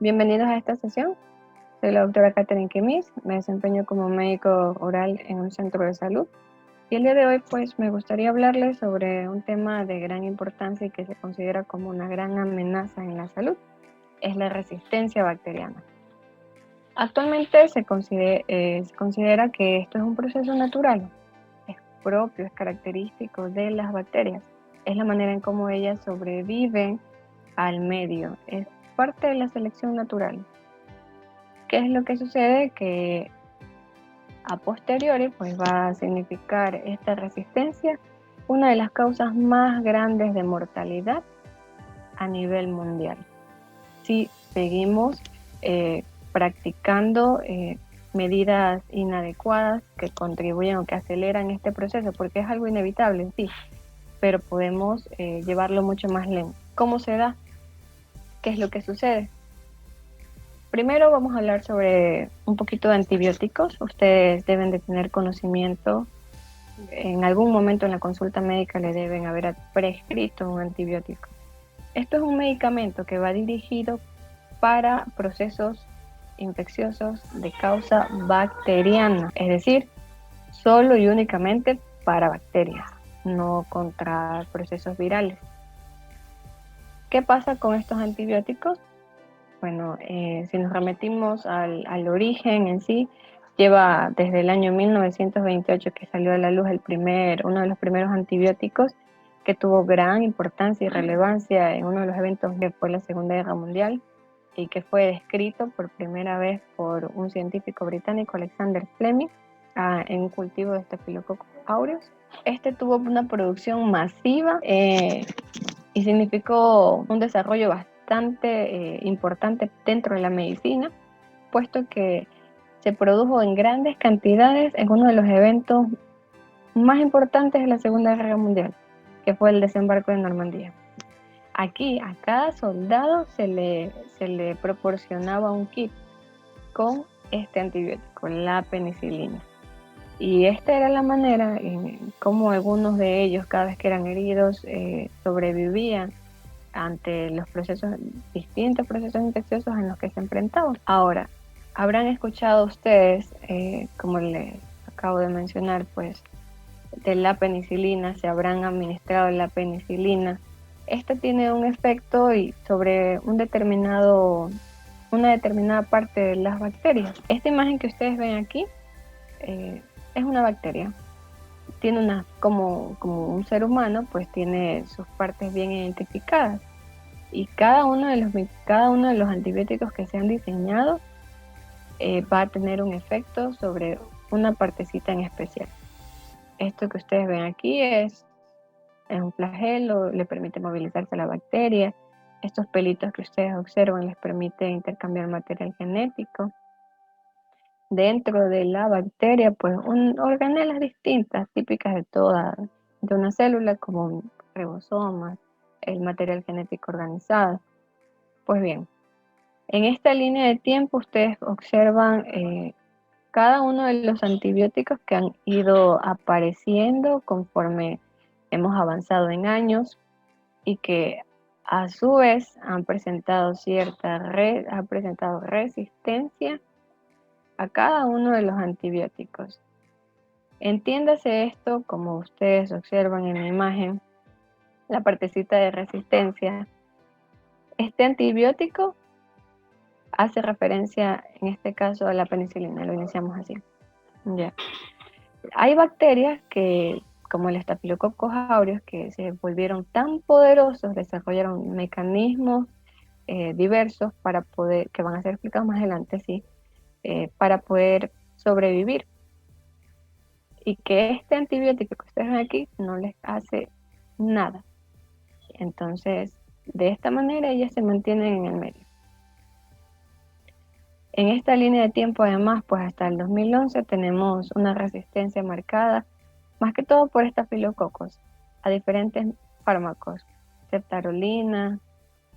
Bienvenidos a esta sesión. Soy la doctora Catherine Kimis, me desempeño como médico oral en un centro de salud. Y el día de hoy pues me gustaría hablarles sobre un tema de gran importancia y que se considera como una gran amenaza en la salud. Es la resistencia bacteriana. Actualmente se considera que esto es un proceso natural, es propio, es característico de las bacterias. Es la manera en cómo ellas sobreviven al medio, es parte de la selección natural. ¿Qué es lo que sucede? Que a posteriori pues va a significar esta resistencia una de las causas más grandes de mortalidad a nivel mundial. Si seguimos practicando medidas inadecuadas que contribuyen o que aceleran este proceso, porque es algo inevitable, sí, pero podemos llevarlo mucho más lento. ¿Cómo se da? ¿Qué es lo que sucede? Primero vamos a hablar sobre un poquito de antibióticos. Ustedes deben de tener conocimiento. En algún momento en la consulta médica le deben haber prescrito un antibiótico. Esto es un medicamento que va dirigido para procesos infecciosos de causa bacteriana, es decir, solo y únicamente para bacterias, no contra procesos virales. ¿Qué pasa con estos antibióticos? Bueno, si nos remitimos al origen en sí, lleva desde el año 1928 que salió a la luz uno de los primeros antibióticos que tuvo gran importancia y relevancia en uno de los eventos que fue la Segunda Guerra Mundial y que fue descrito por primera vez por un científico británico, Alexander Fleming, en un cultivo de Staphylococcus aureus. Este tuvo una producción masiva y significó un desarrollo bastante importante dentro de la medicina, puesto que se produjo en grandes cantidades en uno de los eventos más importantes de la Segunda Guerra Mundial, que fue el desembarco de Normandía. Aquí a cada soldado se le proporcionaba un kit con este antibiótico, la penicilina. Y esta era la manera en cómo algunos de ellos, cada vez que eran heridos, sobrevivían ante los distintos procesos infecciosos en los que se enfrentaban. Ahora, habrán escuchado ustedes, como les acabo de mencionar, pues, de la penicilina, se habrán administrado la penicilina. Esta tiene un efecto sobre una determinada parte de las bacterias. Esta imagen que ustedes ven aquí es una bacteria. Tiene como un ser humano, pues tiene sus partes bien identificadas. Y cada uno de los antibióticos que se han diseñado va a tener un efecto sobre una partecita en especial. Esto que ustedes ven aquí es un flagelo, le permite movilizarse a la bacteria. Estos pelitos que ustedes observan les permite intercambiar material genético. Dentro de la bacteria, pues organelas distintas, típicas de una célula, como ribosomas, el material genético organizado. Pues bien, en esta línea de tiempo ustedes observan cada uno de los antibióticos que han ido apareciendo conforme hemos avanzado en años y que a su vez han presentado resistencia a cada uno de los antibióticos. Entiéndase esto, como ustedes observan en la imagen, la partecita de resistencia. Este antibiótico hace referencia, en este caso, a la penicilina, lo iniciamos así. Ya. Hay bacterias que, como el Staphylococcus aureus, que se volvieron tan poderosos, desarrollaron mecanismos diversos que van a ser explicados más adelante, sí, para poder sobrevivir. Y que este antibiótico que ustedes ven aquí no les hace nada. Entonces, de esta manera ellas se mantienen en el medio. En esta línea de tiempo, además, pues hasta el 2011 tenemos una resistencia marcada, más que todo por estafilococos, a diferentes fármacos, ceftarolina,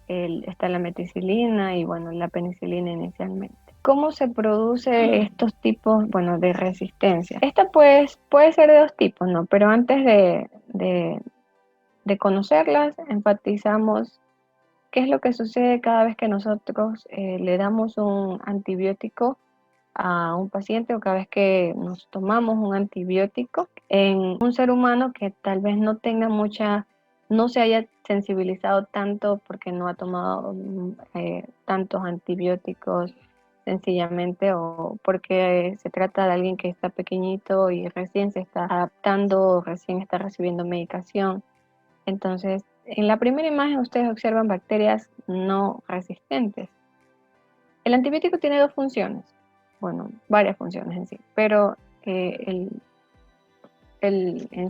está la meticilina y bueno, la penicilina inicialmente. ¿Cómo se produce estos tipos, bueno, de resistencia? Esta pues puede ser de dos tipos, ¿no? Pero antes de conocerlas, enfatizamos ¿Qué es lo que sucede cada vez que nosotros le damos un antibiótico a un paciente o cada vez que nos tomamos un antibiótico en un ser humano que tal vez no se haya sensibilizado tanto porque no ha tomado tantos antibióticos sencillamente, o porque se trata de alguien que está pequeñito y recién se está adaptando, recién está recibiendo medicación? Entonces, en la primera imagen ustedes observan bacterias no resistentes. El antibiótico tiene dos funciones, bueno, varias funciones en sí, pero en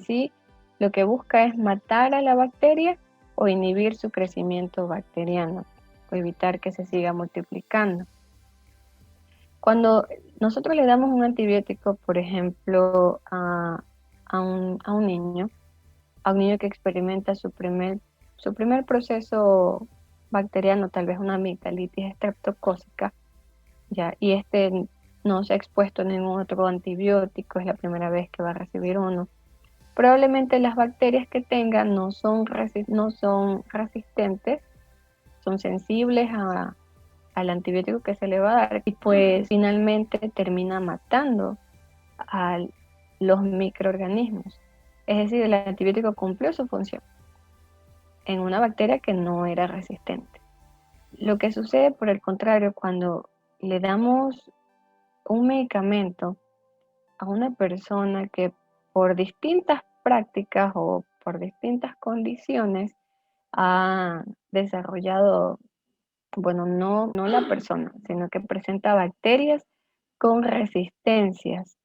sí lo que busca es matar a la bacteria o inhibir su crecimiento bacteriano o evitar que se siga multiplicando. Cuando nosotros le damos un antibiótico, por ejemplo, a un niño que experimenta su primer proceso bacteriano, tal vez una amigdalitis estreptocócica, ya, y no se ha expuesto a ningún otro antibiótico, es la primera vez que va a recibir uno. Probablemente las bacterias que tenga no son resistentes, son sensibles al antibiótico que se le va a dar, y pues finalmente termina matando a los microorganismos. Es decir, el antibiótico cumplió su función en una bacteria que no era resistente. Lo que sucede, por el contrario, cuando le damos un medicamento a una persona que por distintas prácticas o por distintas condiciones ha desarrollado, bueno, no la persona, sino que presenta bacterias con resistencias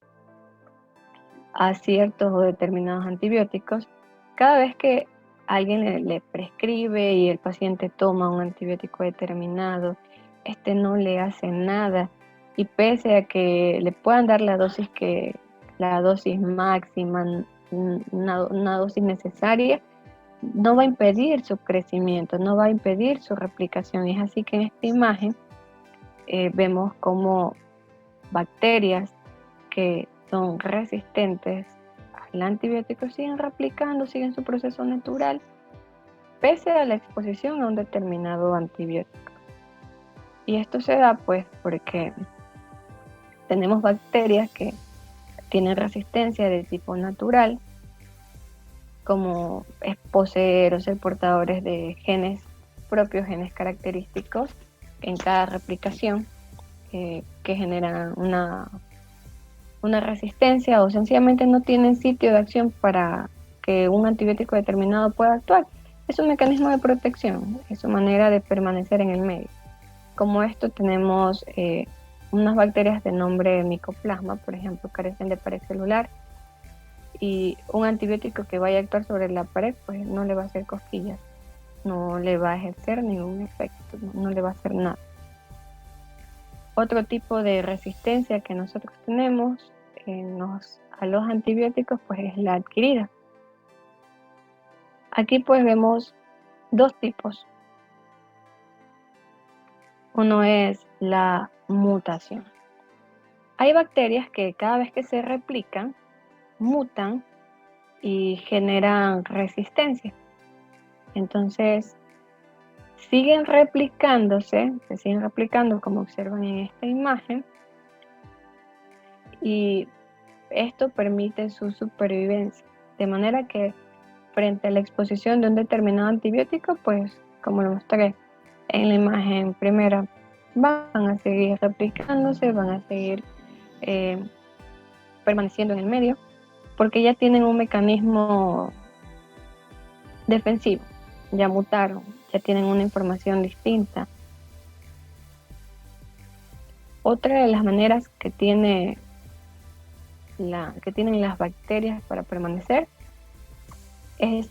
a ciertos o determinados antibióticos, cada vez que alguien le prescribe y el paciente toma un antibiótico determinado, este no le hace nada, y pese a que le puedan dar la dosis máxima, una dosis necesaria, no va a impedir su crecimiento, no va a impedir su replicación. Y es así que en esta imagen vemos como bacterias que son resistentes al antibiótico siguen replicando, siguen su proceso natural, pese a la exposición a un determinado antibiótico. Y esto se da pues porque tenemos bacterias que tienen resistencia de tipo natural, como es poseer o ser portadores de genes propios, genes característicos en cada replicación, que generan una resistencia, o sencillamente no tienen sitio de acción para que un antibiótico determinado pueda actuar. Es un mecanismo de protección, es su manera de permanecer en el medio. Como esto tenemos unas bacterias de nombre Mycoplasma, por ejemplo, carecen de pared celular, y un antibiótico que vaya a actuar sobre la pared pues no le va a hacer cosquillas, no le va a ejercer ningún efecto, no le va a hacer nada. Otro tipo de resistencia que nosotros tenemos a los antibióticos pues es la adquirida. Aquí pues vemos dos tipos. Uno es la mutación. Hay bacterias que cada vez que se replican, mutan y generan resistencia. Entonces, siguen replicándose, se siguen replicando como observan en esta imagen, y esto permite su supervivencia. De manera que frente a la exposición de un determinado antibiótico, pues como lo mostré en la imagen primera, van a seguir replicándose, van a seguir permaneciendo en el medio, porque ya tienen un mecanismo defensivo, ya mutaron, ya tienen una información distinta. Otra de las maneras que tienen las bacterias para permanecer es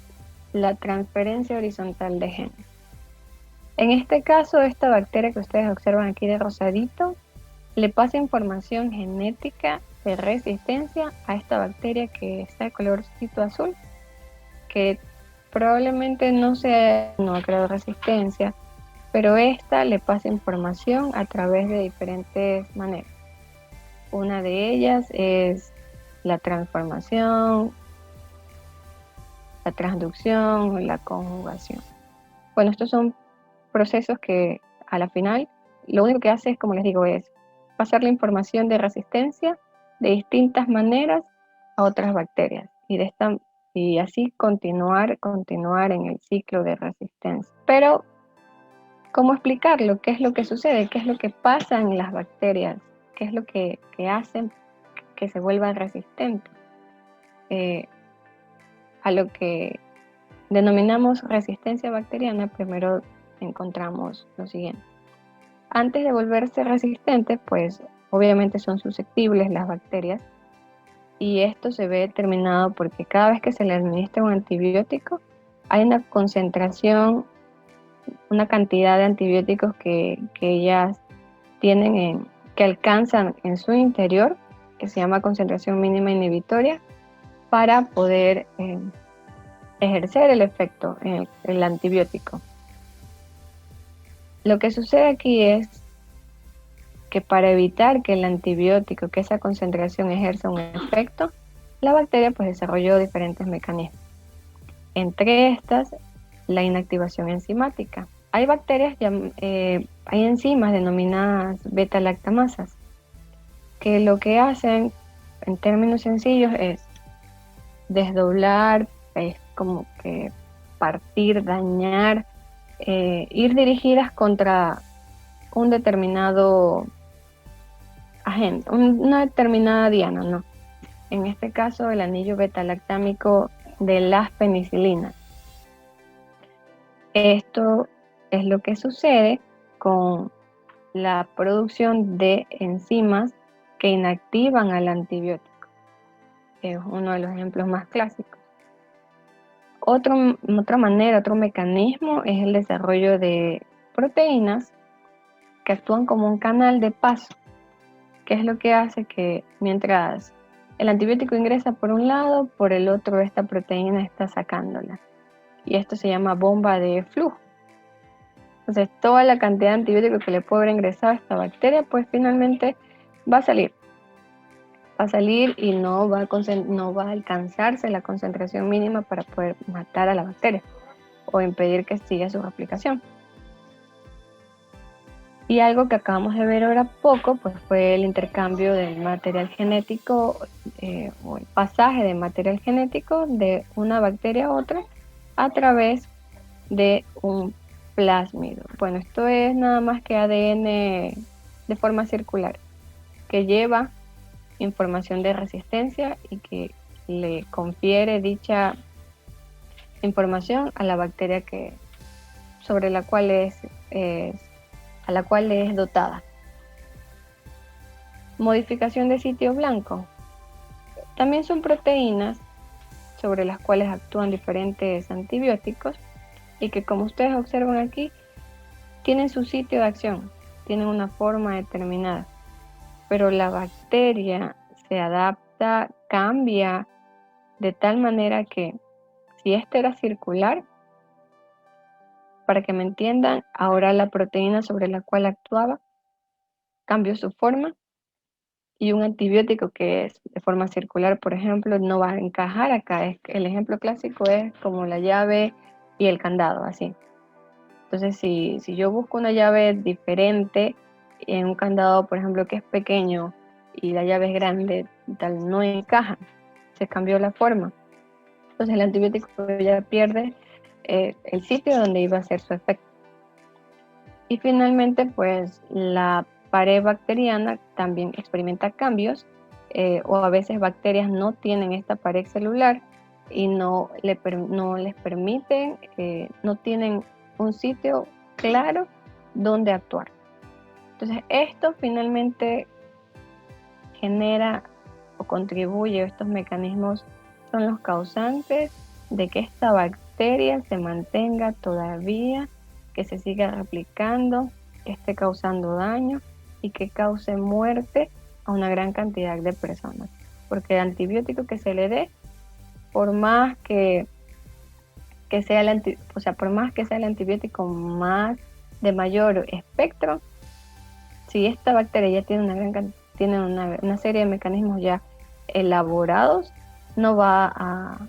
la transferencia horizontal de genes. En este caso, esta bacteria que ustedes observan aquí de rosadito le pasa información genética de resistencia a esta bacteria que está de colorcito azul, que probablemente no ha creado resistencia, pero esta le pasa información a través de diferentes maneras. Una de ellas es la transformación, la transducción o la conjugación. Bueno, estos son procesos que a la final lo único que hace es, como les digo, es pasar la información de resistencia de distintas maneras a otras bacterias y así continuar en el ciclo de resistencia. Pero, ¿cómo explicarlo? ¿Qué es lo que sucede? ¿Qué es lo que pasa en las bacterias? ¿Qué es lo que hacen que se vuelvan resistentes? A lo que denominamos resistencia bacteriana, primero encontramos lo siguiente. Antes de volverse resistentes, pues obviamente son susceptibles las bacterias, y esto se ve determinado porque cada vez que se le administra un antibiótico, hay una concentración, una cantidad de antibióticos que ellas que alcanzan en su interior, que se llama concentración mínima inhibitoria, para poder ejercer el efecto en el antibiótico. Lo que sucede aquí es que para evitar que el antibiótico, que esa concentración ejerza un efecto, la bacteria pues desarrolló diferentes mecanismos. Entre estas, la inactivación enzimática. Hay bacterias, hay enzimas denominadas beta-lactamasas, que lo que hacen, en términos sencillos, es desdoblar, es como que partir, dañar, ir dirigidas contra un determinado agente, una determinada diana, ¿no? En este caso, el anillo beta-lactámico de las penicilinas. Esto es lo que sucede con la producción de enzimas que inactivan al antibiótico. Es uno de los ejemplos más clásicos. Otra manera, otro mecanismo es el desarrollo de proteínas que actúan como un canal de paso, que es lo que hace que mientras el antibiótico ingresa por un lado, por el otro esta proteína está sacándola. Y esto se llama bomba de flujo. Entonces, toda la cantidad de antibiótico que le puede haber ingresado a esta bacteria, pues finalmente va a salir. Va a salir y no va a alcanzarse la concentración mínima para poder matar a la bacteria o impedir que siga su replicación. Y algo que acabamos de ver ahora poco, pues fue el intercambio del material genético o el pasaje de material genético de una bacteria a otra a través de un plásmido. Bueno, esto es nada más que ADN de forma circular, que lleva información de resistencia y que le confiere dicha información a la bacteria sobre la cual a la cual es dotada. Modificación de sitio blanco. También son proteínas sobre las cuales actúan diferentes antibióticos y que, como ustedes observan aquí, tienen su sitio de acción, tienen una forma determinada, pero la bacteria se adapta, cambia de tal manera que si este era circular, para que me entiendan, ahora la proteína sobre la cual actuaba cambió su forma y un antibiótico que es de forma circular, por ejemplo, no va a encajar acá. El ejemplo clásico es como la llave y el candado, así. Entonces, si yo busco una llave diferente en un candado, por ejemplo, que es pequeño y la llave es grande, tal, no encaja, se cambió la forma. Entonces el antibiótico ya pierde el sitio donde iba a hacer su efecto. Y finalmente, pues la pared bacteriana también experimenta cambios, o a veces bacterias no tienen esta pared celular y no les permiten, no tienen un sitio claro donde actuar. Entonces esto finalmente genera o contribuye, estos mecanismos son los causantes de que esta bacteria se mantenga todavía, que se siga replicando, que esté causando daño y que cause muerte a una gran cantidad de personas. Porque el antibiótico que se le dé, por más que sea por más que sea el antibiótico más de mayor espectro, si esta bacteria ya tiene una serie de mecanismos ya elaborados, no va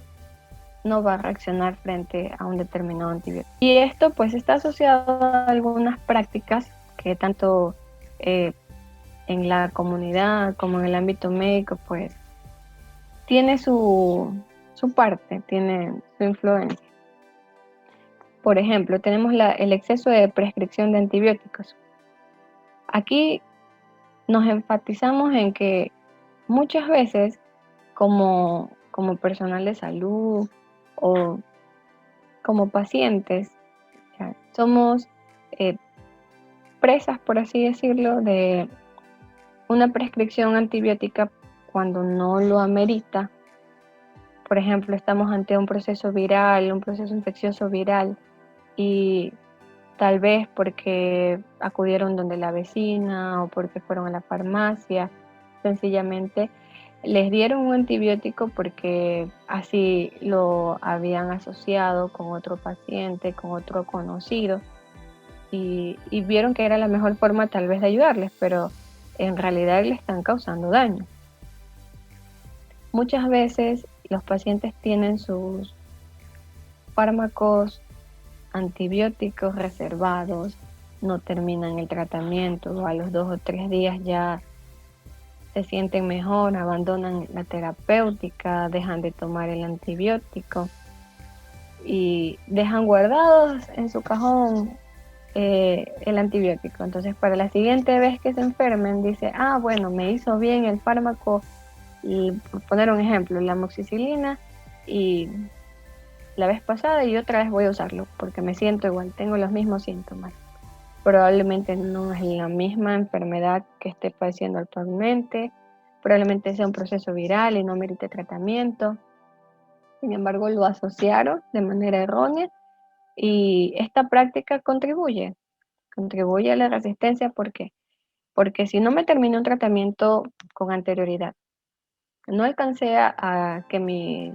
no va a reaccionar frente a un determinado antibiótico. Y esto pues está asociado a algunas prácticas que tanto en la comunidad como en el ámbito médico pues tiene su parte, tiene su influencia. Por ejemplo, tenemos el exceso de prescripción de antibióticos. Aquí nos enfatizamos en que muchas veces como personal de salud o como pacientes, ya, somos presas, por así decirlo, de una prescripción antibiótica cuando no lo amerita. Por ejemplo, estamos ante un proceso viral, un proceso infeccioso viral, y tal vez porque acudieron donde la vecina o porque fueron a la farmacia, sencillamente les dieron un antibiótico porque así lo habían asociado con otro paciente, con otro conocido, y vieron que era la mejor forma tal vez de ayudarles, pero en realidad le están causando daño. Muchas veces los pacientes tienen sus fármacos antibióticos reservados, no terminan el tratamiento, a los 2 o 3 días ya se sienten mejor, abandonan la terapéutica, dejan de tomar el antibiótico y dejan guardados en su cajón el antibiótico. Entonces, para la siguiente vez que se enfermen, dice, bueno, me hizo bien el fármaco, y por poner un ejemplo, la amoxicilina, y la vez pasada y otra vez voy a usarlo porque me siento igual, tengo los mismos síntomas. Probablemente no es la misma enfermedad que esté padeciendo actualmente, probablemente sea un proceso viral y no merite tratamiento. Sin embargo, lo asociaron de manera errónea y esta práctica contribuye a la resistencia. ¿Por qué? Porque si no me termino un tratamiento con anterioridad, no alcancé a que mi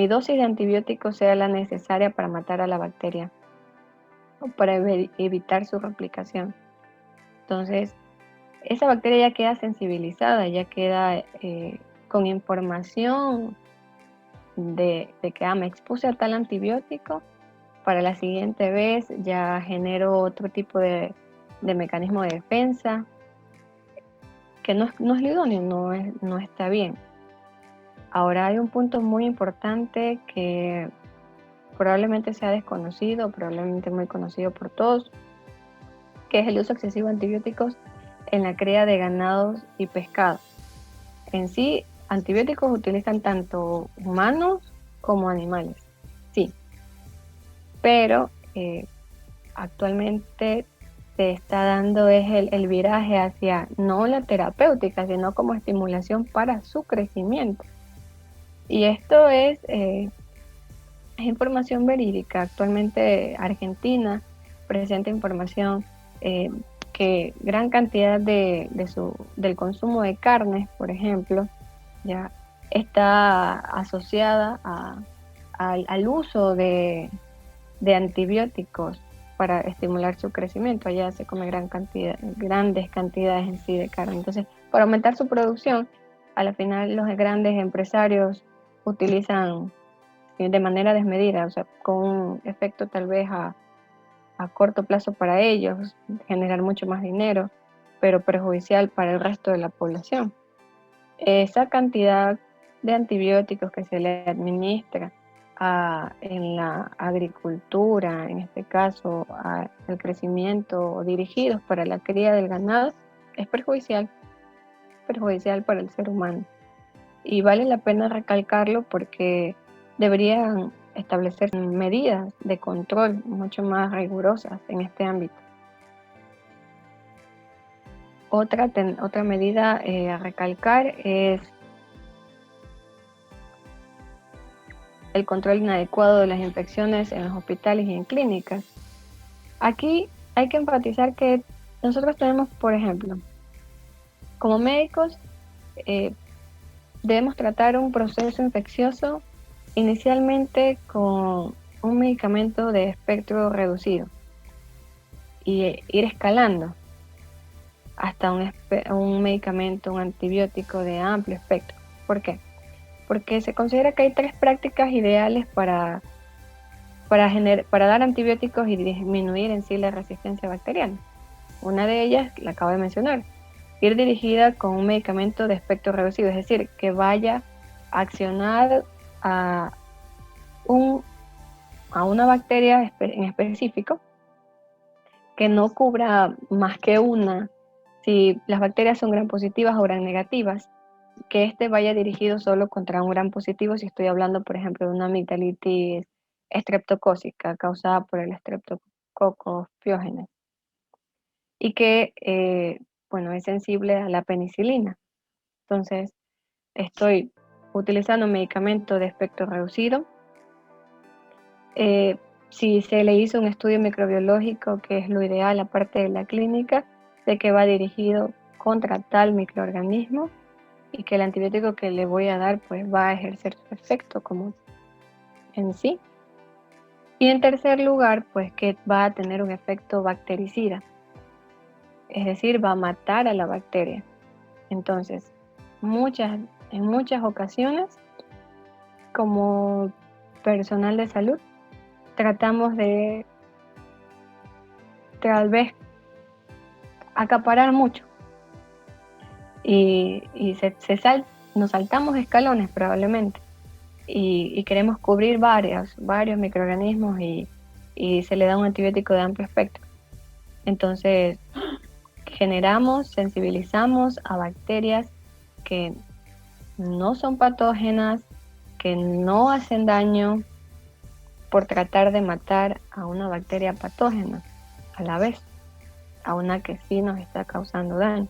dosis de antibióticos sea la necesaria para matar a la bacteria o para evitar su replicación. Entonces, esa bacteria ya queda sensibilizada, ya queda con información de que me expuse a tal antibiótico, para la siguiente vez ya genero otro tipo de mecanismo de defensa, que no es lo idóneo, no está bien. Ahora hay un punto muy importante que probablemente sea desconocido, probablemente muy conocido por todos, que es el uso excesivo de antibióticos en la cría de ganados y pescados. En sí, antibióticos utilizan tanto humanos como animales, sí, pero actualmente se está dando es el viraje hacia no la terapéutica, sino como estimulación para su crecimiento. Y esto es información verídica. Actualmente Argentina presenta información que gran cantidad del consumo de carnes, por ejemplo, ya está asociada al uso de antibióticos para estimular su crecimiento. Allá se come grandes cantidades en sí de carne. Entonces, para aumentar su producción, a la final los grandes empresarios utilizan de manera desmedida, o sea, con un efecto tal vez a corto plazo para ellos, generar mucho más dinero, pero perjudicial para el resto de la población. Esa cantidad de antibióticos que se le administra en la agricultura, en este caso al crecimiento, dirigidos para la cría del ganado, es perjudicial para el ser humano. Y vale la pena recalcarlo porque deberían establecer medidas de control mucho más rigurosas en este ámbito. Otra medida a recalcar es el control inadecuado de las infecciones en los hospitales y en clínicas. Aquí hay que enfatizar que nosotros tenemos, por ejemplo, como médicos, debemos tratar un proceso infeccioso inicialmente con un medicamento de espectro reducido y ir escalando hasta un medicamento, un antibiótico de amplio espectro. ¿Por qué? porque se considera que hay 3 prácticas ideales para dar antibióticos y disminuir en sí la resistencia bacteriana. Una de ellas, la acabo de mencionar, ir dirigida con un medicamento de espectro reducido, es decir, que vaya a accionar a, a una bacteria en específico, que no cubra más que una, si las bacterias son gram positivas o gram negativas, que este vaya dirigido solo contra un gram positivo, si estoy hablando, por ejemplo, de una amigdalitis estreptocócica causada por el Streptococcus pyogenes, y que, bueno, es sensible a la penicilina. Entonces, estoy utilizando un medicamento de espectro reducido. Si se le hizo un estudio microbiológico, que es lo ideal, aparte de la clínica, de que va dirigido contra tal microorganismo y que el antibiótico que le voy a dar pues va a ejercer su efecto como en sí. Y en tercer lugar, pues que va a tener un efecto bactericida, es decir, va a matar a la bacteria. Entonces, en muchas ocasiones, como personal de salud, tratamos de tal vez acaparar mucho y nos saltamos escalones probablemente y queremos cubrir varios microorganismos y se le da un antibiótico de amplio espectro. Entonces, sensibilizamos a bacterias que no son patógenas, que no hacen daño, por tratar de matar a una bacteria patógena a la vez, a una que sí nos está causando daño.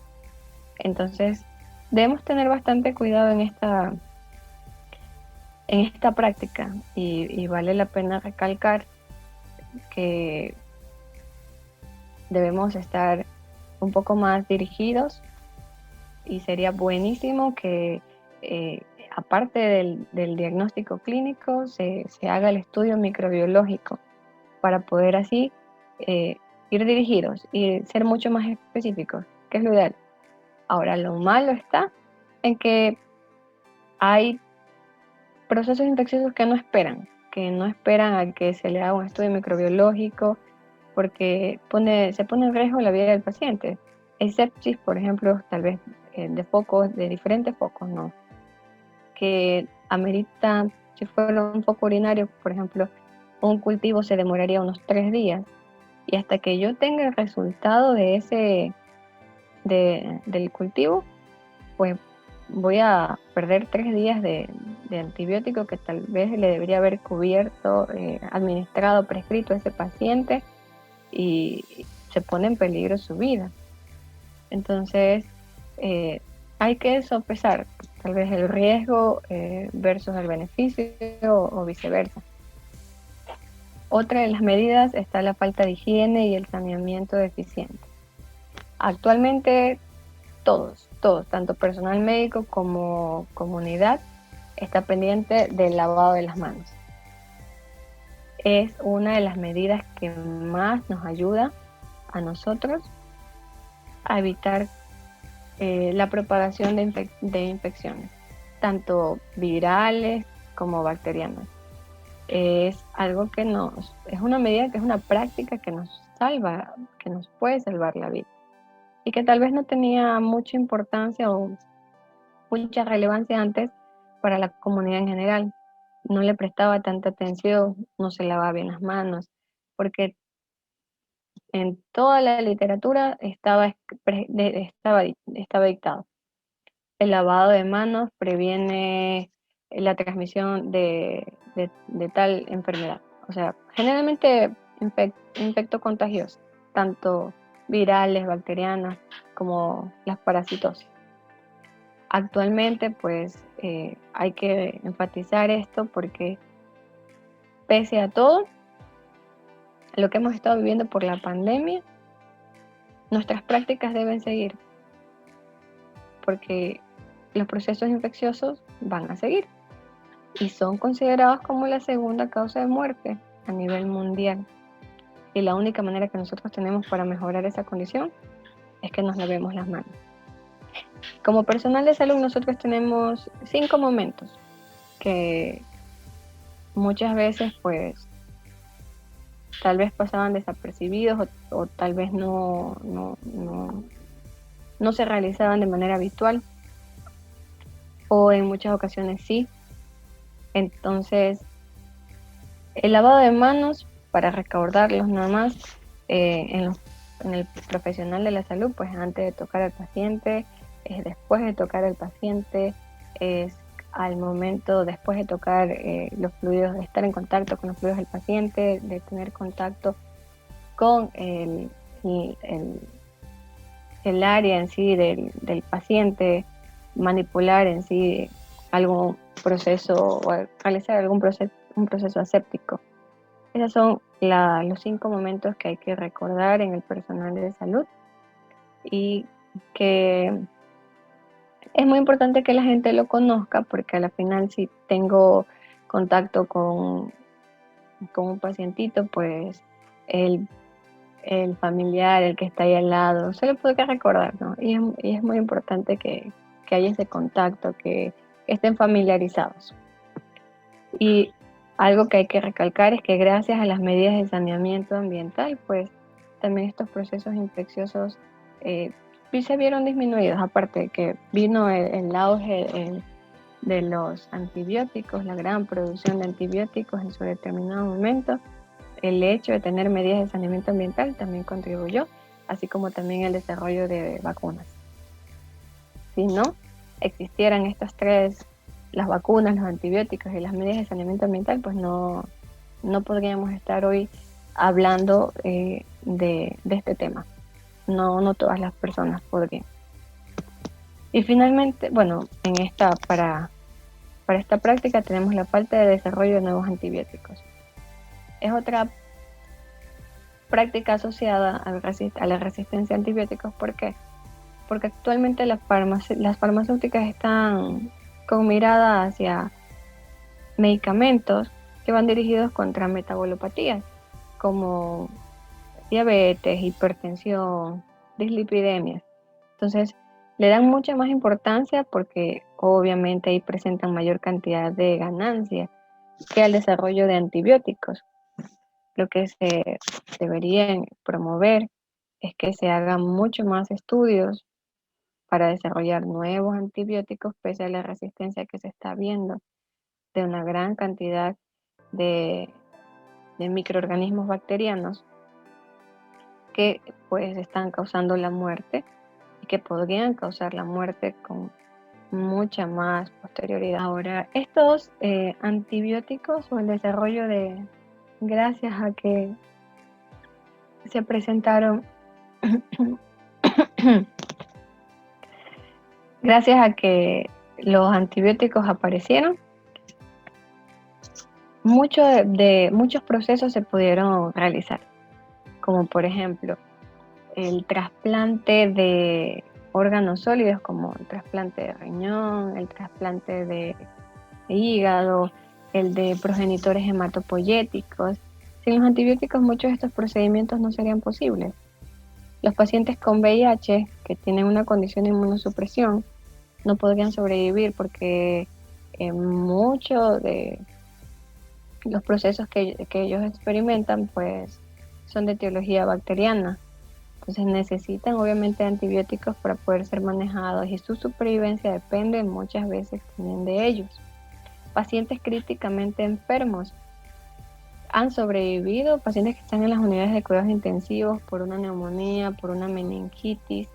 Entonces, debemos tener bastante cuidado en esta práctica y vale la pena recalcar que debemos estar un poco más dirigidos y sería buenísimo que aparte del diagnóstico clínico se haga el estudio microbiológico para poder así ir dirigidos y ser mucho más específicos, que es lo ideal. Ahora, lo malo está en que hay procesos infecciosos que no esperan a que se le haga un estudio microbiológico, porque se pone en riesgo la vida del paciente. El sepsis, por ejemplo, tal vez de diferentes focos, ¿no? Que amerita, si fuera un foco urinario, por ejemplo, un cultivo se demoraría unos 3 días. Y hasta que yo tenga el resultado del cultivo, pues voy a perder 3 días de antibiótico que tal vez le debería haber cubierto, administrado, prescrito a ese paciente, y se pone en peligro su vida. Entonces, hay que sopesar tal vez el riesgo versus el beneficio o viceversa. Otra de las medidas está la falta de higiene y el saneamiento deficiente. Actualmente todos, tanto personal médico como comunidad, está pendiente del lavado de las manos. Es una de las medidas que más nos ayuda a nosotros a evitar la propagación de infecciones, tanto virales como bacterianas. Es algo es una medida que es una práctica que nos salva, que nos puede salvar la vida, y que tal vez no tenía mucha importancia o mucha relevancia antes para la comunidad en general. No le prestaba tanta atención, no se lavaba bien las manos, porque en toda la literatura estaba dictado. El lavado de manos previene la transmisión de tal enfermedad. O sea, generalmente infecto contagioso, tanto virales, bacterianas, como las parasitosis. Actualmente, pues, hay que enfatizar esto porque pese a todo lo que hemos estado viviendo por la pandemia, nuestras prácticas deben seguir, porque los procesos infecciosos van a seguir y son considerados como la segunda causa de muerte a nivel mundial. Y la única manera que nosotros tenemos para mejorar esa condición es que nos lavemos las manos. Como personal de salud, nosotros tenemos 5 momentos que muchas veces pues tal vez pasaban desapercibidos o tal vez no se realizaban de manera habitual o en muchas ocasiones sí. Entonces, el lavado de manos, para recordarlos nada más, en el profesional de la salud, pues antes de tocar al paciente, es después de tocar al paciente, es al momento después de tocar los fluidos, de estar en contacto con los fluidos del paciente, de tener contacto con el área en sí del paciente, manipular en sí algún proceso o realizar un proceso aséptico. Esos son los 5 momentos que hay que recordar en el personal de salud y que es muy importante que la gente lo conozca porque al final si tengo contacto con un pacientito, pues el, el familiar, el que está ahí al lado, se lo puede recordar, ¿no? Y es muy importante que haya ese contacto, que estén familiarizados. Y algo que hay que recalcar es que gracias a las medidas de saneamiento ambiental, pues también estos procesos infecciosos se vieron disminuidos, aparte de que vino el auge de los antibióticos, la gran producción de antibióticos en su determinado momento. El hecho de tener medidas de saneamiento ambiental también contribuyó, así como también el desarrollo de vacunas. Si no existieran estas tres, las vacunas, los antibióticos y las medidas de saneamiento ambiental, pues no podríamos estar hoy hablando de este tema. No todas las personas podrían. Y finalmente, bueno, para esta práctica tenemos la falta de desarrollo de nuevos antibióticos. Es otra práctica asociada a la resistencia a antibióticos. ¿Por qué? Porque actualmente las farmacéuticas están con mirada hacia medicamentos que van dirigidos contra metabolopatías, como diabetes, hipertensión, dislipidemias. Entonces, le dan mucha más importancia porque obviamente ahí presentan mayor cantidad de ganancias que al desarrollo de antibióticos. Lo que se debería promover es que se hagan mucho más estudios para desarrollar nuevos antibióticos pese a la resistencia que se está viendo de una gran cantidad de, de microorganismos bacterianos que pues están causando la muerte y que podrían causar la muerte con mucha más posterioridad. Ahora, estos antibióticos o el desarrollo gracias a que se presentaron, gracias a que los antibióticos aparecieron, muchos procesos se pudieron realizar, como por ejemplo el trasplante de órganos sólidos como el trasplante de riñón, el trasplante de hígado, el de progenitores hematopoyéticos. Sin los antibióticos muchos de estos procedimientos no serían posibles. Los pacientes con VIH que tienen una condición de inmunosupresión no podrían sobrevivir porque muchos de los procesos que ellos experimentan pues son de etiología bacteriana. Entonces necesitan obviamente antibióticos para poder ser manejados y su supervivencia depende muchas veces también de ellos. Pacientes críticamente enfermos han sobrevivido, pacientes que están en las unidades de cuidados intensivos por una neumonía, por una meningitis,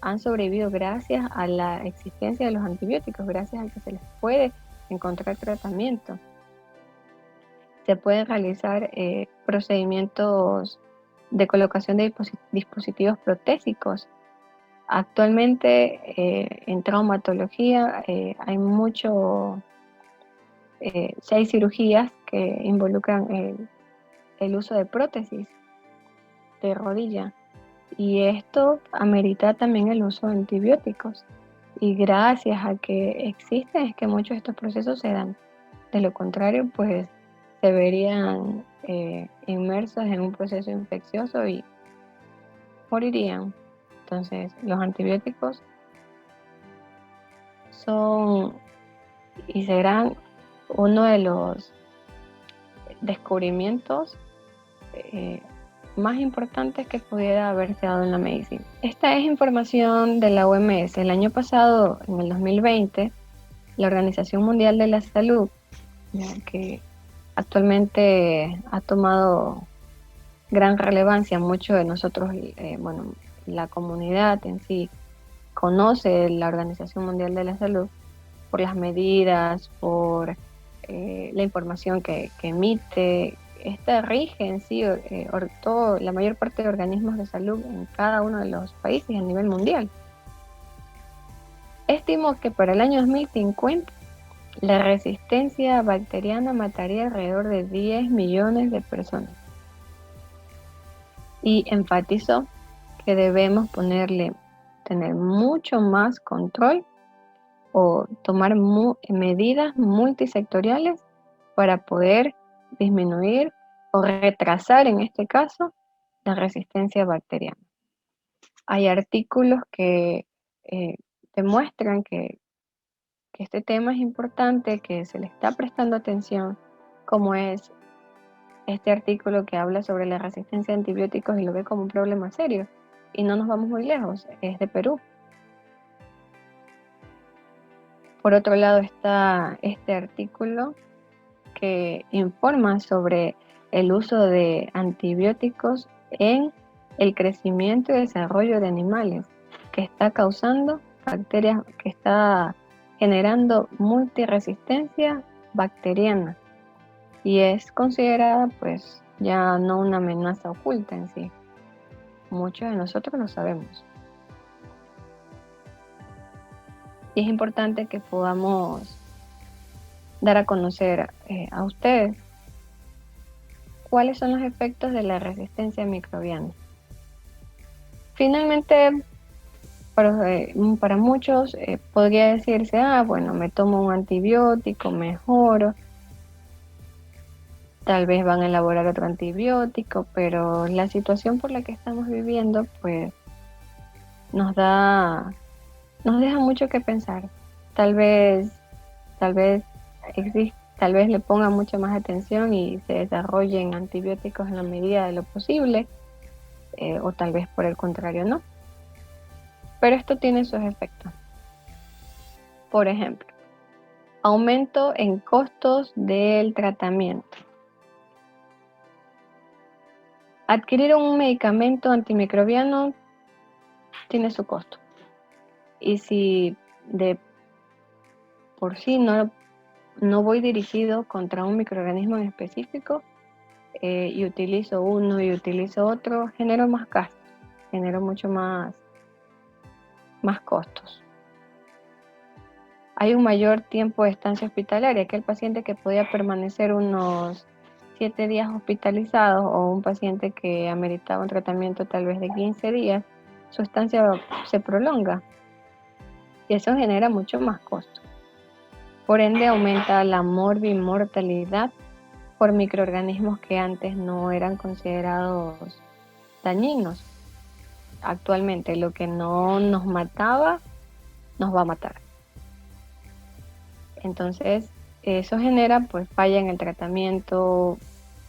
han sobrevivido gracias a la existencia de los antibióticos, gracias a que se les puede encontrar tratamiento. Se pueden realizar procedimientos de colocación de dispositivos protésicos. Actualmente en traumatología hay hay cirugías que involucran el uso de prótesis de rodilla y esto amerita también el uso de antibióticos y gracias a que existen es que muchos de estos procesos se dan. De lo contrario, pues se verían inmersos en un proceso infeccioso y morirían. Entonces, los antibióticos son y serán uno de los descubrimientos más importantes que pudiera haberse dado en la medicina. Esta es información de la OMS. El año pasado, en el 2020, la Organización Mundial de la Salud, que actualmente ha tomado gran relevancia, muchos de nosotros, bueno, la comunidad en sí conoce la Organización Mundial de la Salud por las medidas, por la información que emite. Esta rige en sí la mayor parte de organismos de salud en cada uno de los países a nivel mundial. Estimó que para el año 2050 la resistencia bacteriana mataría alrededor de 10 millones de personas. Y enfatizó que debemos tener mucho más control o tomar medidas multisectoriales para poder disminuir o retrasar, en este caso, la resistencia bacteriana. Hay artículos que demuestran que este tema es importante, que se le está prestando atención, como es este artículo que habla sobre la resistencia a antibióticos y lo ve como un problema serio. Y no nos vamos muy lejos, es de Perú. Por otro lado está este artículo que informa sobre el uso de antibióticos en el crecimiento y desarrollo de animales, que está causando bacterias, que está generando multiresistencia bacteriana y es considerada pues ya no una amenaza oculta en sí. Muchos de nosotros lo sabemos. Y es importante que podamos dar a conocer a ustedes cuáles son los efectos de la resistencia microbiana. Finalmente, para muchos podría decirse, bueno, me tomo un antibiótico, mejoro, tal vez van a elaborar otro antibiótico, pero la situación por la que estamos viviendo, pues, nos deja mucho que pensar. Tal vez tal vez le pongan mucha más atención y se desarrollen antibióticos en la medida de lo posible, o tal vez por el contrario no. Pero esto tiene sus efectos. Por ejemplo, aumento en costos del tratamiento. Adquirir un medicamento antimicrobiano tiene su costo. Y si de por sí no voy dirigido contra un microorganismo en específico, y utilizo uno y utilizo otro, genero más gastos, genero mucho más costos. Hay un mayor tiempo de estancia hospitalaria, que el paciente que podía permanecer unos 7 días hospitalizado o un paciente que ameritaba un tratamiento tal vez de 15 días, su estancia se prolonga y eso genera mucho más costo. Por ende aumenta la morbimortalidad por microorganismos que antes no eran considerados dañinos. Actualmente lo que no nos mataba, nos va a matar. Entonces, eso genera pues falla en el tratamiento,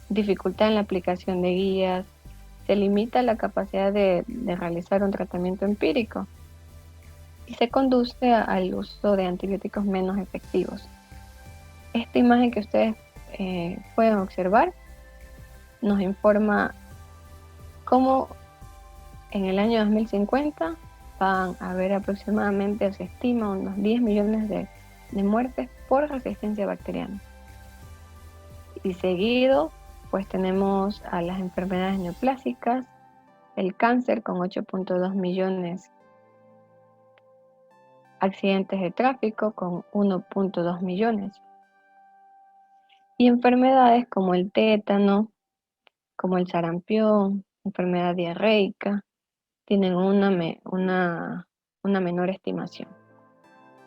dificultad en la aplicación de guías, se limita la capacidad de realizar un tratamiento empírico y se conduce al uso de antibióticos menos efectivos. Esta imagen que ustedes pueden observar nos informa cómo en el año 2050 van a haber aproximadamente, o se estima, unos 10 millones de muertes por resistencia bacteriana. Y seguido, pues tenemos a las enfermedades neoplásicas, el cáncer con 8.2 millones, accidentes de tráfico con 1.2 millones. Y enfermedades como el tétano, como el sarampión, enfermedad diarreica, tienen una menor estimación.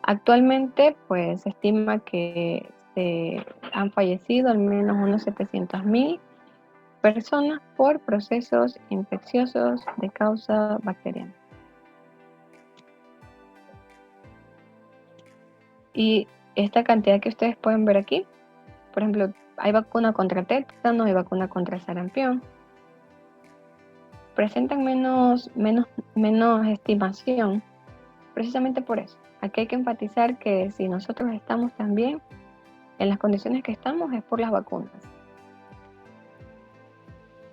Actualmente, pues se estima que se han fallecido al menos unos 700.000 personas por procesos infecciosos de causa bacteriana. Y esta cantidad que ustedes pueden ver aquí Por ejemplo, hay vacuna contra tétano, hay vacuna contra sarampión. Presentan menos estimación, precisamente por eso. Aquí hay que enfatizar que si nosotros estamos también en las condiciones que estamos es por las vacunas.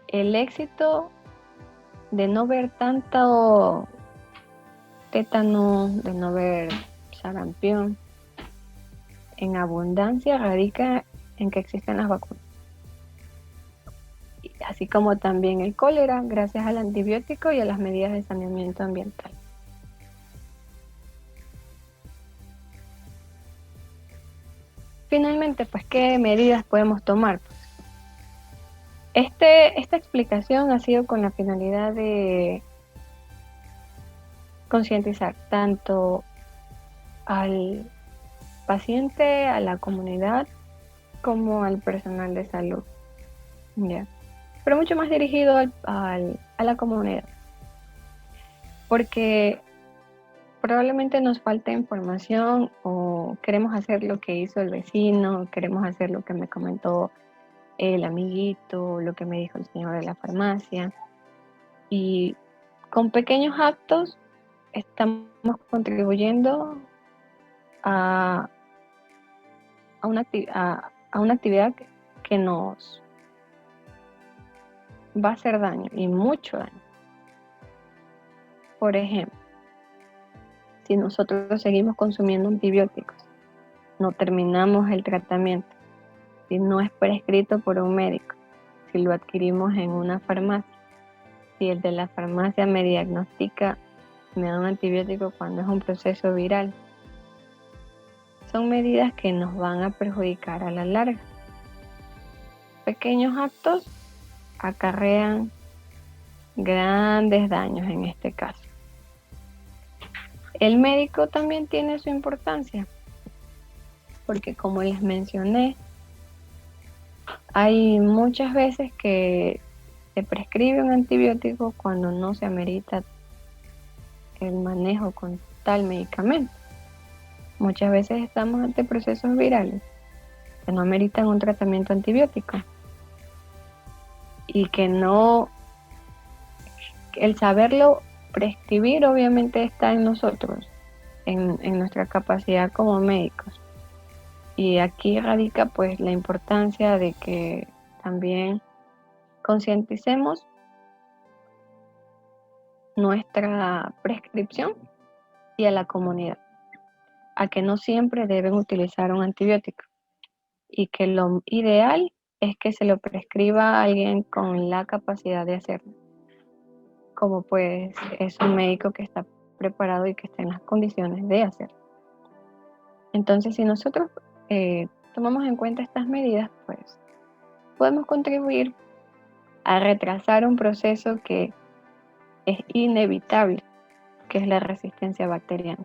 El éxito de no ver tanto tétano, de no ver sarampión en abundancia radica en que existen las vacunas. Así como también el cólera, gracias al antibiótico y a las medidas de saneamiento ambiental. Finalmente, pues, ¿qué medidas podemos tomar? Esta explicación ha sido con la finalidad de concientizar tanto al paciente, a la comunidad, como al personal de salud, ¿ya? Pero mucho más dirigido a la comunidad, porque probablemente nos falta información o queremos hacer lo que hizo el vecino, queremos hacer lo que me comentó el amiguito, lo que me dijo el señor de la farmacia, y con pequeños actos estamos contribuyendo a una actividad que nos va a hacer daño, y mucho daño. Por ejemplo, si nosotros seguimos consumiendo antibióticos, no terminamos el tratamiento, si no es prescrito por un médico, si lo adquirimos en una farmacia, si el de la farmacia me diagnostica, me da un antibiótico cuando es un proceso viral, son medidas que nos van a perjudicar a la larga. Pequeños actos acarrean grandes daños en este caso. El médico también tiene su importancia, porque como les mencioné, hay muchas veces que se prescribe un antibiótico cuando no se amerita el manejo con tal medicamento. Muchas veces estamos ante procesos virales que no ameritan un tratamiento antibiótico y que no, el saberlo prescribir obviamente está en nosotros, en nuestra capacidad como médicos. Y aquí radica pues la importancia de que también concienticemos nuestra prescripción y a la comunidad, a que no siempre deben utilizar un antibiótico y que lo ideal es que se lo prescriba a alguien con la capacidad de hacerlo, como pues es un médico que está preparado y que está en las condiciones de hacerlo. Entonces, si nosotros tomamos en cuenta estas medidas, pues podemos contribuir a retrasar un proceso que es inevitable, que es la resistencia bacteriana.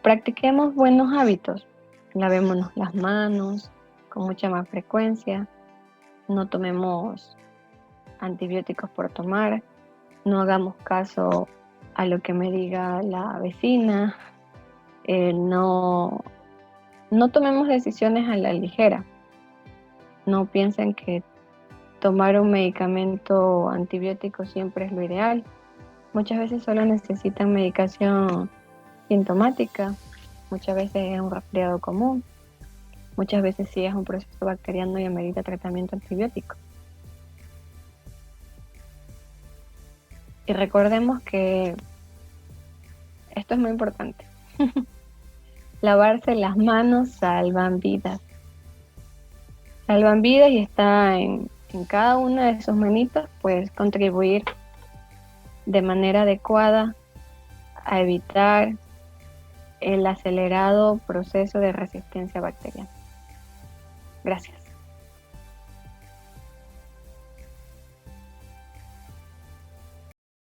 Practiquemos buenos hábitos, lavémonos las manos con mucha más frecuencia, no tomemos antibióticos por tomar, no hagamos caso a lo que me diga la vecina, no tomemos decisiones a la ligera, no piensen que tomar un medicamento antibiótico siempre es lo ideal. Muchas veces solo necesitan medicación sintomática, muchas veces es un resfriado común, muchas veces sí es un proceso bacteriano y amerita tratamiento antibiótico. Y recordemos que esto es muy importante. Lavarse las manos salvan vidas. Salvan vidas y está en cada una de sus manitos, pues contribuir de manera adecuada a evitar el acelerado proceso de resistencia bacteriana. Gracias.